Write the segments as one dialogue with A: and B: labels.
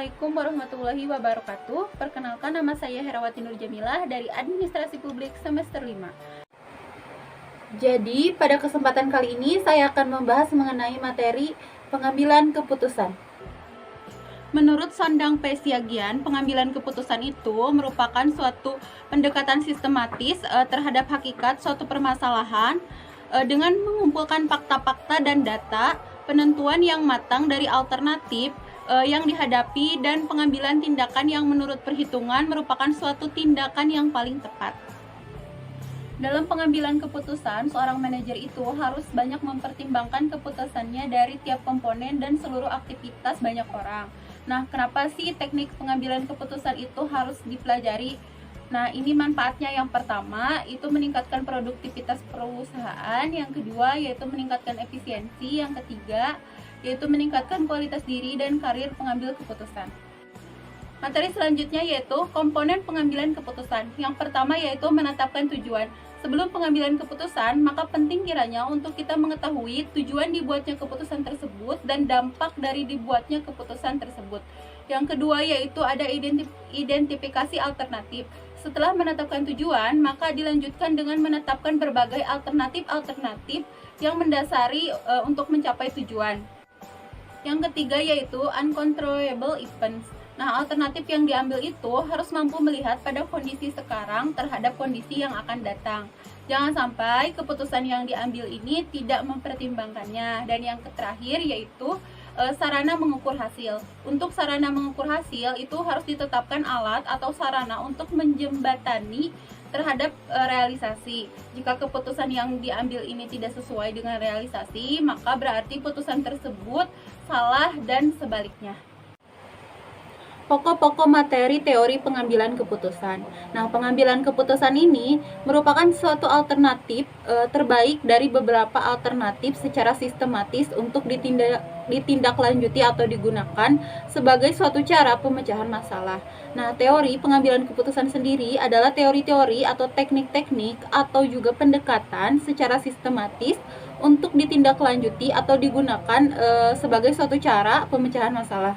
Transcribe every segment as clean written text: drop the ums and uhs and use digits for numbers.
A: Assalamualaikum warahmatullahi wabarakatuh. Perkenalkan, nama saya Herawati Nur Jamilah dari Administrasi Publik semester 5. Jadi, pada kesempatan kali ini saya akan membahas mengenai materi pengambilan keputusan. Menurut Sondang P. Siagian, pengambilan keputusan itu merupakan suatu pendekatan sistematis terhadap hakikat suatu permasalahan dengan mengumpulkan fakta-fakta dan data, penentuan yang matang dari alternatif yang dihadapi, dan pengambilan tindakan yang menurut perhitungan merupakan suatu tindakan yang paling tepat. Dalam pengambilan keputusan, seorang manajer itu harus banyak mempertimbangkan keputusannya dari tiap komponen dan seluruh aktivitas banyak orang. Nah, kenapa sih teknik pengambilan keputusan itu harus dipelajari? Nah, ini manfaatnya. Yang pertama, itu meningkatkan produktivitas perusahaan. Yang kedua, yaitu meningkatkan efisiensi. Yang ketiga, yaitu meningkatkan kualitas diri dan karir pengambil keputusan. Materi selanjutnya yaitu komponen pengambilan keputusan. Yang pertama yaitu menetapkan tujuan. Sebelum pengambilan keputusan, maka penting kiranya untuk kita mengetahui tujuan dibuatnya keputusan tersebut dan dampak dari dibuatnya keputusan tersebut. Yang kedua yaitu ada identifikasi alternatif. Setelah menetapkan tujuan, maka dilanjutkan dengan menetapkan berbagai alternatif yang mendasari untuk mencapai tujuan. Yang ketiga yaitu uncontrollable events. Nah, alternatif yang diambil itu harus mampu melihat pada kondisi sekarang terhadap kondisi yang akan datang. Jangan sampai keputusan yang diambil ini tidak mempertimbangkannya. Dan yang terakhir yaitu sarana mengukur hasil. Untuk sarana mengukur hasil itu harus ditetapkan alat atau sarana untuk menjembatani terhadap realisasi. Jika keputusan yang diambil ini tidak sesuai dengan realisasi, maka berarti putusan tersebut salah dan sebaliknya. Pokok-pokok materi teori pengambilan keputusan. Nah, pengambilan keputusan ini merupakan suatu alternatif terbaik dari beberapa alternatif secara sistematis untuk ditindaklanjuti atau digunakan sebagai suatu cara pemecahan masalah. Nah, teori pengambilan keputusan sendiri adalah teori-teori atau teknik-teknik atau juga pendekatan secara sistematis untuk ditindaklanjuti atau digunakan sebagai suatu cara pemecahan masalah.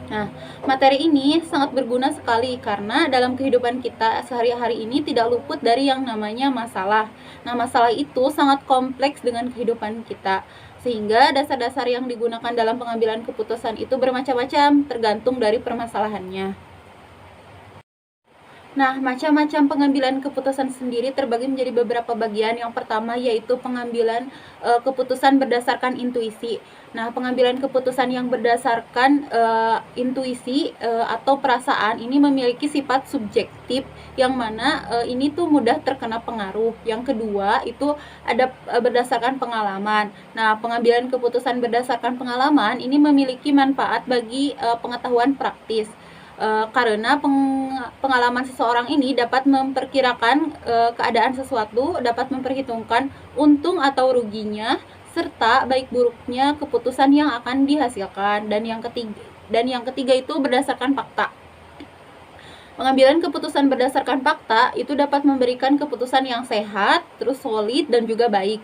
A: Nah, materi ini sangat berguna sekali karena dalam kehidupan kita sehari-hari ini tidak luput dari yang namanya masalah. Nah, masalah itu sangat kompleks dengan kehidupan kita, sehingga dasar-dasar yang digunakan dalam pengambilan keputusan itu bermacam-macam tergantung dari permasalahannya. Nah, macam-macam pengambilan keputusan sendiri terbagi menjadi beberapa bagian. Yang pertama yaitu pengambilan keputusan berdasarkan intuisi. Nah, pengambilan keputusan yang berdasarkan intuisi atau perasaan ini memiliki sifat subjektif yang mana ini tuh mudah terkena pengaruh. Yang kedua itu ada berdasarkan pengalaman. Nah, pengambilan keputusan berdasarkan pengalaman ini memiliki manfaat bagi pengetahuan praktis. Karena pengalaman seseorang ini dapat memperkirakan keadaan sesuatu, dapat memperhitungkan untung atau ruginya, serta baik buruknya keputusan yang akan dihasilkan. Dan yang ketiga itu berdasarkan fakta. Pengambilan keputusan berdasarkan fakta itu dapat memberikan keputusan yang sehat, terus solid dan juga baik.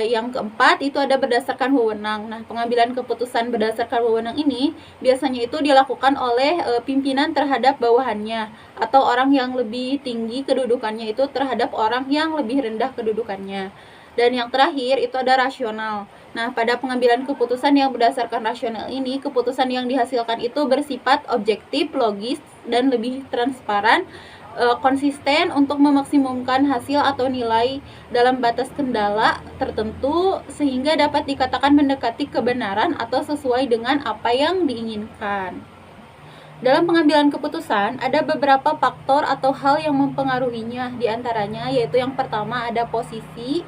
A: Yang keempat itu ada berdasarkan wewenang. Nah, pengambilan keputusan berdasarkan wewenang ini biasanya itu dilakukan oleh pimpinan terhadap bawahannya atau orang yang lebih tinggi kedudukannya itu terhadap orang yang lebih rendah kedudukannya. Dan yang terakhir itu ada rasional. Nah, pada pengambilan keputusan yang berdasarkan rasional ini, keputusan yang dihasilkan itu bersifat objektif, logis, dan lebih transparan, konsisten untuk memaksimumkan hasil atau nilai dalam batas kendala tertentu sehingga dapat dikatakan mendekati kebenaran atau sesuai dengan apa yang diinginkan. Dalam pengambilan keputusan ada beberapa faktor atau hal yang mempengaruhinya, diantaranya yaitu yang pertama ada posisi,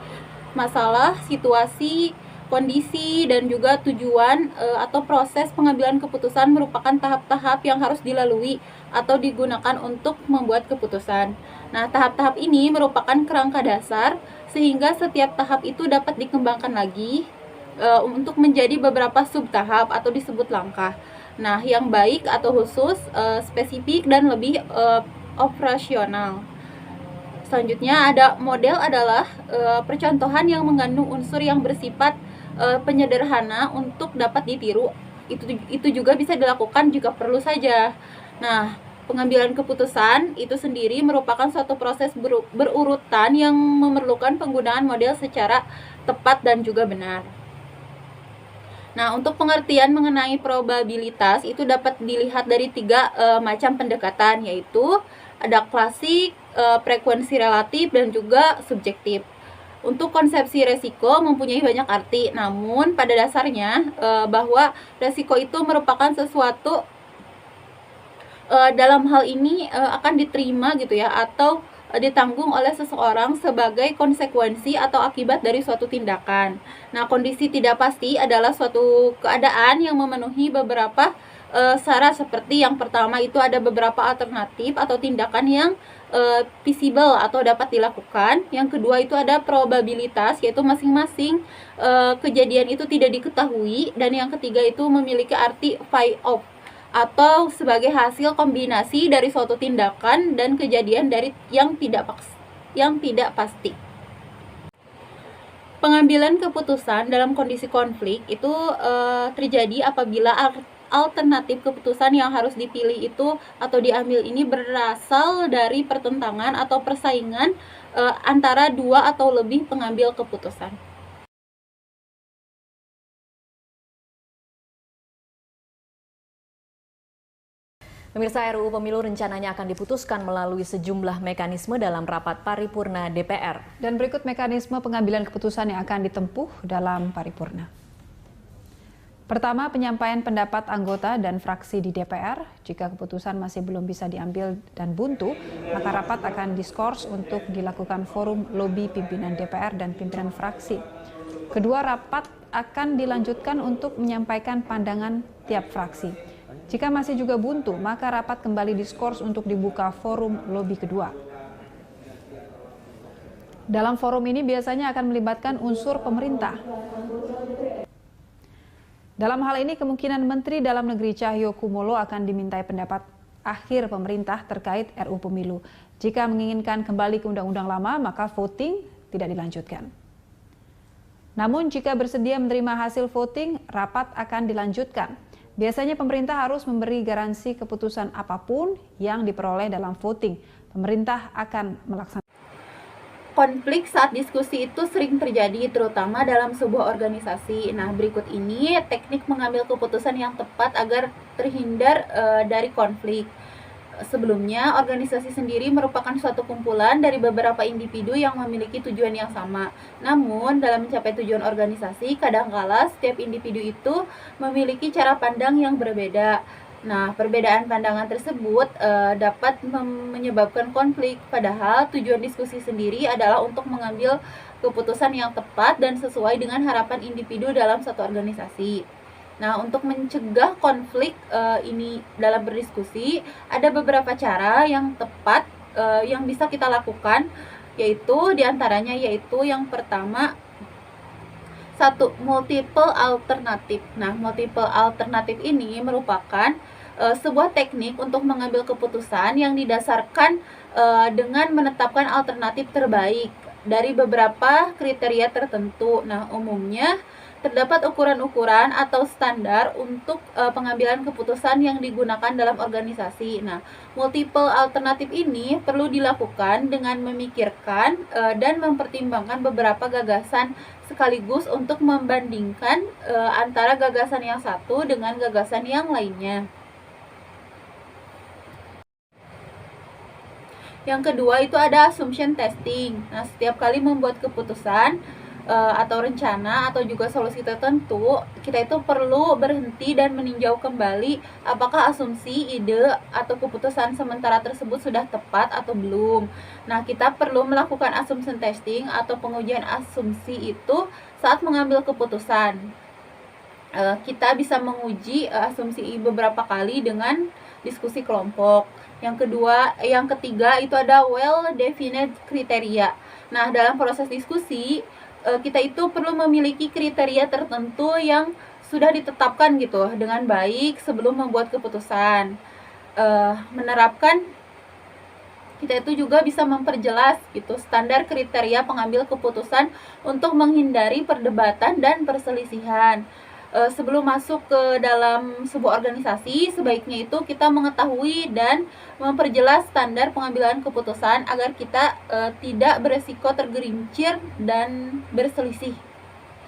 A: masalah, situasi, kondisi, dan juga tujuan atau proses pengambilan keputusan merupakan tahap-tahap yang harus dilalui atau digunakan untuk membuat keputusan. Nah, tahap-tahap ini merupakan kerangka dasar sehingga setiap tahap itu dapat dikembangkan lagi untuk menjadi beberapa subtahap atau disebut langkah. Nah, yang baik atau khusus, spesifik, dan lebih operasional. Selanjutnya ada model adalah percontohan yang mengandung unsur yang bersifat penyederhana untuk dapat ditiru. itu juga bisa dilakukan jika perlu saja. Nah, pengambilan keputusan itu sendiri merupakan suatu proses berurutan yang memerlukan penggunaan model secara tepat dan juga benar. Nah, untuk pengertian mengenai probabilitas itu dapat dilihat dari 3 macam pendekatan, yaitu ada klasik, frekuensi relatif, dan juga subjektif. Untuk konsepsi resiko mempunyai banyak arti, namun pada dasarnya bahwa resiko itu merupakan sesuatu dalam hal ini akan diterima gitu ya, atau ditanggung oleh seseorang sebagai konsekuensi atau akibat dari suatu tindakan. Nah, kondisi tidak pasti adalah suatu keadaan yang memenuhi beberapa syarat, seperti yang pertama itu ada beberapa alternatif atau tindakan yang feasible atau dapat dilakukan. Yang kedua itu ada probabilitas, yaitu masing-masing kejadian itu tidak diketahui. Dan yang ketiga itu memiliki arti phi off, atau sebagai hasil kombinasi dari suatu tindakan dan kejadian dari yang tidak pasti. Pengambilan keputusan dalam kondisi konflik itu terjadi apabila alternatif keputusan yang harus dipilih itu atau diambil ini berasal dari pertentangan atau persaingan antara 2 atau lebih pengambil keputusan.
B: Pemirsa, RUU Pemilu rencananya akan diputuskan melalui sejumlah mekanisme dalam rapat paripurna DPR.
C: Dan berikut mekanisme pengambilan keputusan yang akan ditempuh dalam paripurna. Pertama, penyampaian pendapat anggota dan fraksi di DPR. Jika keputusan masih belum bisa diambil dan buntu, maka rapat akan diskors untuk dilakukan forum lobi pimpinan DPR dan pimpinan fraksi. Kedua, rapat akan dilanjutkan untuk menyampaikan pandangan tiap fraksi. Jika masih juga buntu, maka rapat kembali diskors untuk dibuka forum lobi kedua. Dalam forum ini biasanya akan melibatkan unsur pemerintah. Dalam hal ini, kemungkinan Menteri Dalam Negeri Cahyokumolo akan dimintai pendapat akhir pemerintah terkait RUU Pemilu. Jika menginginkan kembali ke undang-undang lama, maka voting tidak dilanjutkan. Namun, jika bersedia menerima hasil voting, rapat akan dilanjutkan. Biasanya pemerintah harus memberi garansi keputusan apapun yang diperoleh dalam voting. Pemerintah akan melaksanakan.
A: Konflik saat diskusi itu sering terjadi, terutama dalam sebuah organisasi. Nah, berikut ini teknik mengambil keputusan yang tepat agar terhindar dari konflik. Sebelumnya, organisasi sendiri merupakan suatu kumpulan dari beberapa individu yang memiliki tujuan yang sama. Namun, dalam mencapai tujuan organisasi, kadangkala setiap individu itu memiliki cara pandang yang berbeda. Nah, perbedaan pandangan tersebut dapat menyebabkan konflik, padahal tujuan diskusi sendiri adalah untuk mengambil keputusan yang tepat dan sesuai dengan harapan individu dalam satu organisasi. Nah, untuk mencegah konflik ini dalam berdiskusi, ada beberapa cara yang tepat yang bisa kita lakukan, yaitu diantaranya yaitu yang pertama, 1. Multiple alternatif. Nah, multiple alternatif ini merupakan sebuah teknik untuk mengambil keputusan yang didasarkan dengan menetapkan alternatif terbaik dari beberapa kriteria tertentu. Nah, umumnya terdapat ukuran-ukuran atau standar untuk pengambilan keputusan yang digunakan dalam organisasi. Nah, multiple alternatif ini perlu dilakukan dengan memikirkan dan mempertimbangkan beberapa gagasan sekaligus untuk membandingkan antara gagasan yang satu dengan gagasan yang lainnya. Yang kedua itu ada assumption testing. Nah, setiap kali membuat keputusan atau rencana atau juga solusi tertentu, kita itu perlu berhenti dan meninjau kembali apakah asumsi, ide, atau keputusan sementara tersebut sudah tepat atau belum. Nah, kita perlu melakukan assumption testing atau pengujian asumsi itu saat mengambil keputusan. Kita bisa menguji asumsi beberapa kali dengan diskusi kelompok. Yang ketiga itu ada well-defined kriteria. Nah, dalam proses diskusi, kita itu perlu memiliki kriteria tertentu yang sudah ditetapkan gitu dengan baik sebelum membuat keputusan. Menerapkan, kita itu juga bisa memperjelas gitu standar kriteria pengambil keputusan untuk menghindari perdebatan dan perselisihan. sebelum masuk ke dalam sebuah organisasi, sebaiknya itu kita mengetahui dan memperjelas standar pengambilan keputusan agar kita tidak beresiko tergelincir dan berselisih.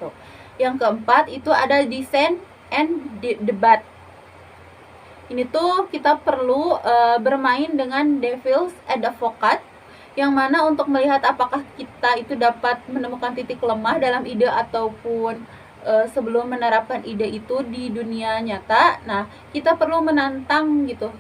A: Tuh. Yang keempat itu ada design and debat. Ini tuh kita perlu bermain dengan devil's advocate, yang mana untuk melihat apakah kita itu dapat menemukan titik lemah dalam ide ataupun sebelum menerapkan ide itu di dunia nyata. Nah, kita perlu menantang gitu.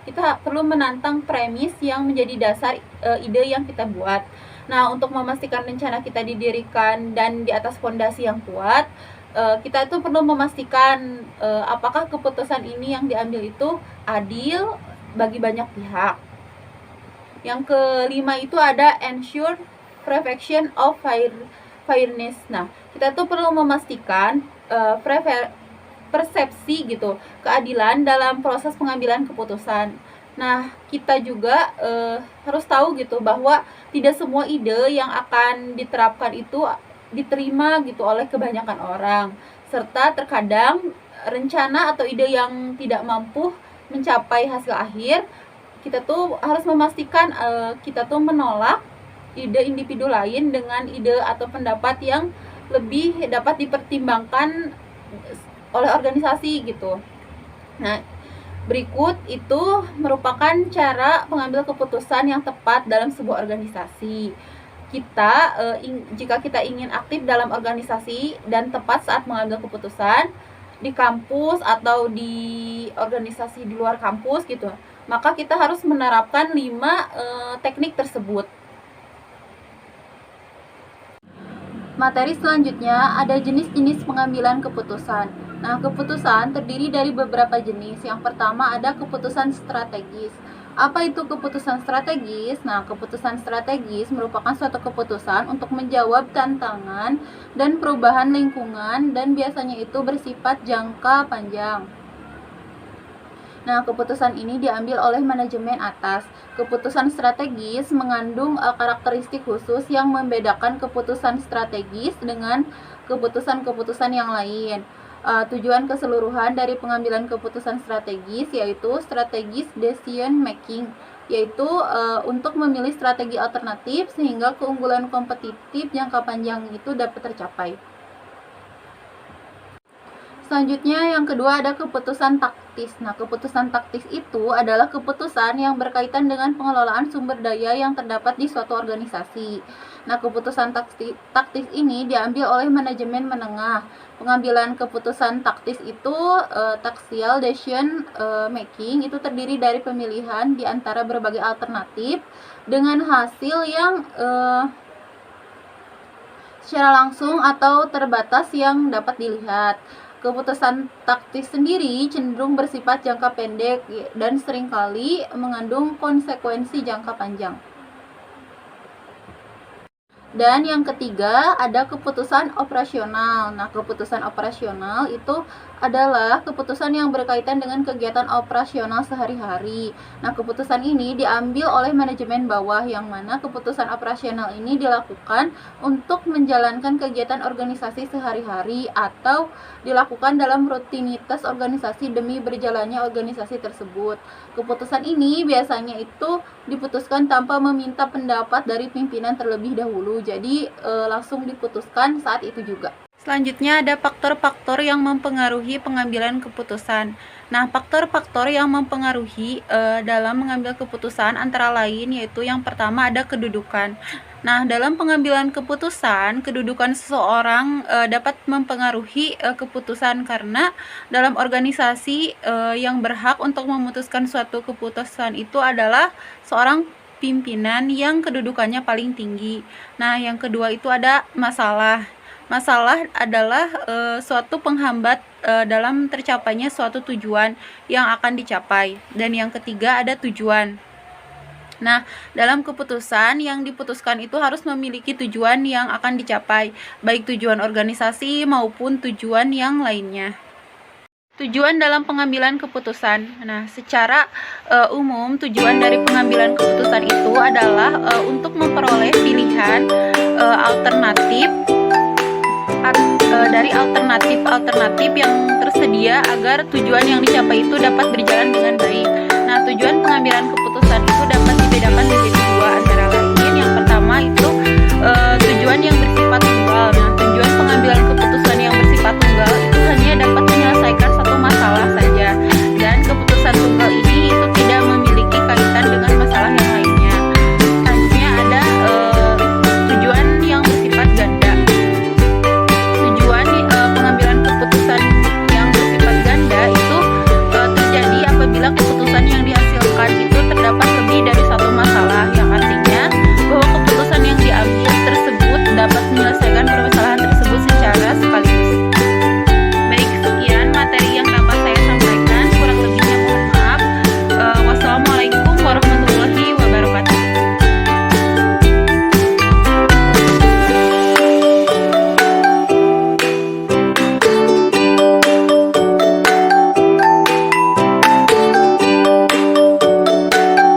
A: Kita perlu menantang premis yang menjadi dasar ide yang kita buat. Nah, untuk memastikan rencana kita didirikan dan di atas fondasi yang kuat, kita itu perlu memastikan apakah keputusan ini yang diambil itu adil bagi banyak pihak. Yang kelima itu ada ensure perfection of fairness. Nah, kita tuh perlu memastikan persepsi gitu, keadilan dalam proses pengambilan keputusan. Nah, kita juga harus tahu gitu bahwa tidak semua ide yang akan diterapkan itu diterima gitu oleh kebanyakan orang, serta terkadang rencana atau ide yang tidak mampu mencapai hasil akhir, kita tuh harus memastikan kita tuh menolak ide individu lain dengan ide atau pendapat yang lebih dapat dipertimbangkan oleh organisasi gitu. Nah, berikut itu merupakan cara pengambil keputusan yang tepat dalam sebuah organisasi. Jika kita ingin aktif dalam organisasi dan tepat saat mengambil keputusan di kampus atau di organisasi di luar kampus gitu, maka kita harus menerapkan 5 teknik tersebut. Materi selanjutnya ada jenis-jenis pengambilan keputusan. Nah, keputusan terdiri dari beberapa jenis. Yang pertama ada keputusan strategis. Apa itu keputusan strategis? Nah, keputusan strategis merupakan suatu keputusan untuk menjawab tantangan dan perubahan lingkungan dan biasanya itu bersifat jangka panjang. Nah, keputusan ini diambil oleh manajemen atas. Keputusan strategis mengandung karakteristik khusus yang membedakan keputusan strategis dengan keputusan-keputusan yang lain. Tujuan keseluruhan dari pengambilan keputusan strategis yaitu strategis decision making, yaitu untuk memilih strategi alternatif sehingga keunggulan kompetitif jangka panjang itu dapat tercapai. Selanjutnya yang kedua ada keputusan taktis. Nah, keputusan taktis itu adalah keputusan yang berkaitan dengan pengelolaan sumber daya yang terdapat di suatu organisasi. Nah, keputusan taktis ini diambil oleh manajemen menengah. Pengambilan keputusan taktis itu tactical decision making itu terdiri dari pemilihan di antara berbagai alternatif dengan hasil yang secara langsung atau terbatas yang dapat dilihat. Keputusan taktis sendiri cenderung bersifat jangka pendek dan seringkali mengandung konsekuensi jangka panjang. Dan yang ketiga ada keputusan operasional. Nah, keputusan operasional itu adalah keputusan yang berkaitan dengan kegiatan operasional sehari-hari. Nah, keputusan ini diambil oleh manajemen bawah, yang mana keputusan operasional ini dilakukan untuk menjalankan kegiatan organisasi sehari-hari atau dilakukan dalam rutinitas organisasi demi berjalannya organisasi tersebut. Keputusan ini biasanya itu diputuskan tanpa meminta pendapat dari pimpinan terlebih dahulu. Jadi langsung diputuskan saat itu juga. Selanjutnya ada faktor-faktor yang mempengaruhi pengambilan keputusan. Nah, faktor-faktor yang mempengaruhi dalam mengambil keputusan antara lain yaitu yang pertama ada kedudukan. Nah, dalam pengambilan keputusan, kedudukan seseorang dapat mempengaruhi keputusan karena dalam organisasi yang berhak untuk memutuskan suatu keputusan itu adalah seorang pimpinan yang kedudukannya paling tinggi. Nah, yang kedua itu ada masalah. Masalah adalah suatu penghambat dalam tercapainya suatu tujuan yang akan dicapai. Dan yang ketiga ada tujuan. Nah, dalam keputusan yang diputuskan itu harus memiliki tujuan yang akan dicapai, baik tujuan organisasi maupun tujuan yang lainnya. Tujuan dalam pengambilan keputusan. Nah, secara umum tujuan dari pengambilan keputusan itu adalah untuk memperoleh pilihan alternatif beberapa dari alternatif-alternatif yang tersedia agar tujuan yang dicapai itu dapat berjalan dengan baik. Nah, tujuan pengambilan keputusan itu dapat dibedakan menjadi